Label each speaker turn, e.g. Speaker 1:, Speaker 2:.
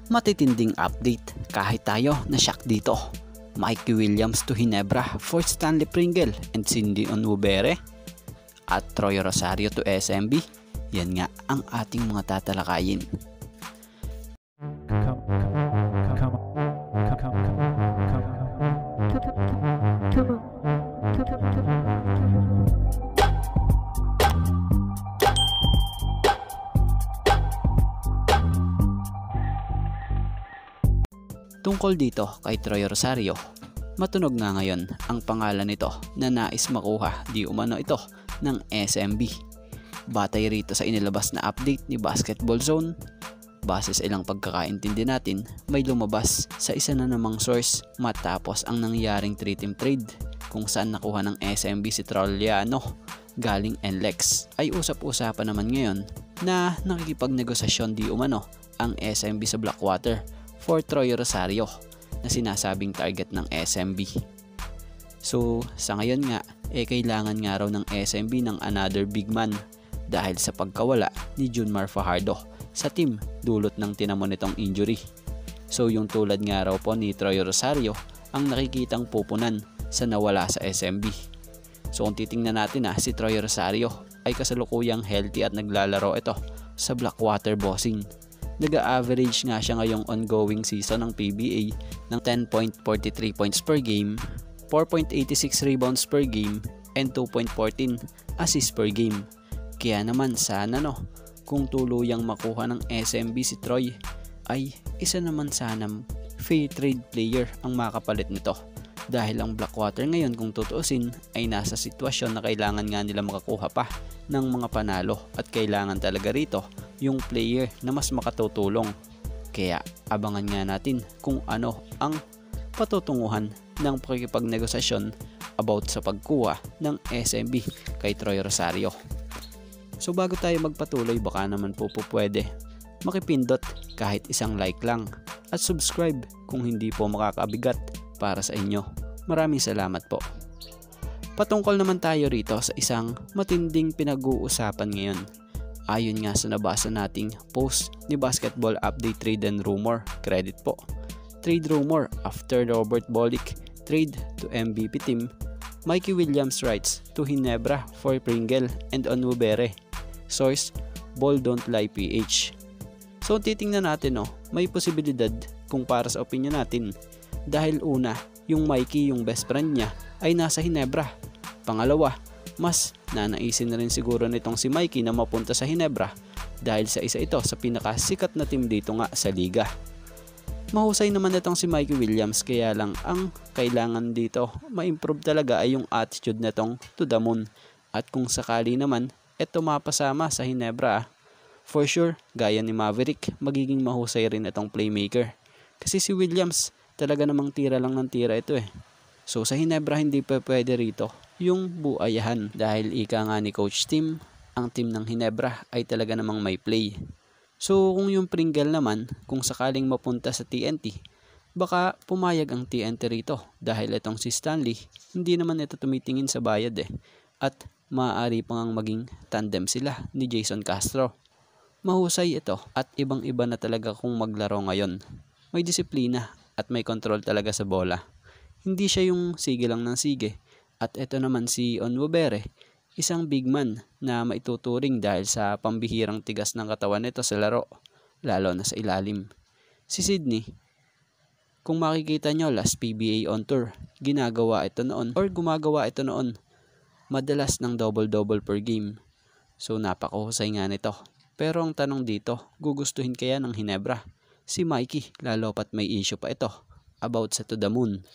Speaker 1: Matitinding update kahit tayo na-shock dito. Mikey Williams to Ginebra for Stanley Pringle and Cindy Onwubere at Troy Rosario to SMB. Yan nga ang ating mga tatalakayin. Tungkol dito kay Troy Rosario, matunog nga ngayon ang pangalan nito na nais makuha di umano ito ng SMB. Batay rito sa inilabas na update ni Basketball Zone, base sa ilang pagkakaintindi natin, may lumabas sa isa na namang source matapos ang nangyaring 3-team trade kung saan nakuha ng SMB si Trolliano galing NLEX. Ay usap-usapan naman ngayon na nakikipagnegosasyon di umano ang SMB sa Blackwater for Troy Rosario na sinasabing target ng SMB. So sa ngayon nga, kailangan nga raw ng SMB ng another big man dahil sa pagkawala ni Junmar Fajardo sa team dulot ng tinamo nitong injury. So yung tulad nga raw po ni Troy Rosario ang nakikitang pupunan sa nawala sa SMB. So kung titingnan natin si Troy Rosario ay kasalukuyang healthy at naglalaro ito sa Blackwater Bossing. Nag-average nga siya ngayong ongoing season ng PBA ng 10.43 points per game, 4.86 rebounds per game, and 2.14 assists per game. Kaya naman sana kung tuluyang makuha ng SMB si Troy ay isa naman sanang fair trade player ang makapalit nito. Dahil ang Blackwater ngayon kung tutuusin ay nasa sitwasyon na kailangan nga nila makakuha pa ng mga panalo at kailangan talaga rito yung player na mas makatutulong. Kaya abangan nga natin kung ano ang patutunguhan ng pakikipagnegosasyon about sa pagkuha ng SMB kay Troy Rosario. So bago tayo magpatuloy, baka naman po pwede makipindot kahit isang like lang at subscribe kung hindi po makakabigat para sa inyo. Maraming salamat po. Patungkol naman tayo rito sa isang matinding pinag-uusapan ngayon. Ayon nga sa nabasa nating post ni Basketball Update Trade and Rumor, credit po. Trade rumor after Robert Bolick trade to MVP team, Mikey Williams writes to Ginebra for Pringle and Onwubere. Source, Ball Don't Lie PH. So titingnan natin may posibilidad kung para sa opinion natin. Dahil una, yung Mikey, yung best friend niya, ay nasa Ginebra. Pangalawa, mas nanaisin na rin siguro nitong si Mikey na mapunta sa Ginebra dahil sa isa ito sa pinakasikat na team dito nga sa liga. Mahusay naman itong si Mikey Williams, kaya lang ang kailangan dito ma-improve talaga ay yung attitude nitong to the moon. At kung sakali naman ito mapasama sa Ginebra, for sure gaya ni Maverick, magiging mahusay rin itong playmaker. Kasi si Williams talaga namang tira lang ng tira ito So sa Ginebra hindi pa pwede rito yung buayahan dahil ika nga ni Coach Tim, ang team ng Ginebra ay talaga namang may play. So kung yung Pringle naman, kung sakaling mapunta sa TNT, baka pumayag ang TNT rito dahil itong si Stanley, hindi naman ito tumitingin sa bayad at maaari pang maging tandem sila ni Jason Castro. Mahusay ito at ibang-iba na talaga kung maglaro ngayon. May disiplina at may control talaga sa bola. Hindi siya yung sige lang ng sige. At ito naman si Onwubere, isang big man na maituturing dahil sa pambihirang tigas ng katawan nito sa laro, lalo na sa ilalim. Si Sydney, kung makikita nyo last PBA on tour, gumagawa ito noon, madalas ng double-double per game. So napakahusay nga nito. Pero ang tanong dito, gugustuhin kaya ng Ginebra si Mikey, lalo pat may issue pa ito about sa to the moon.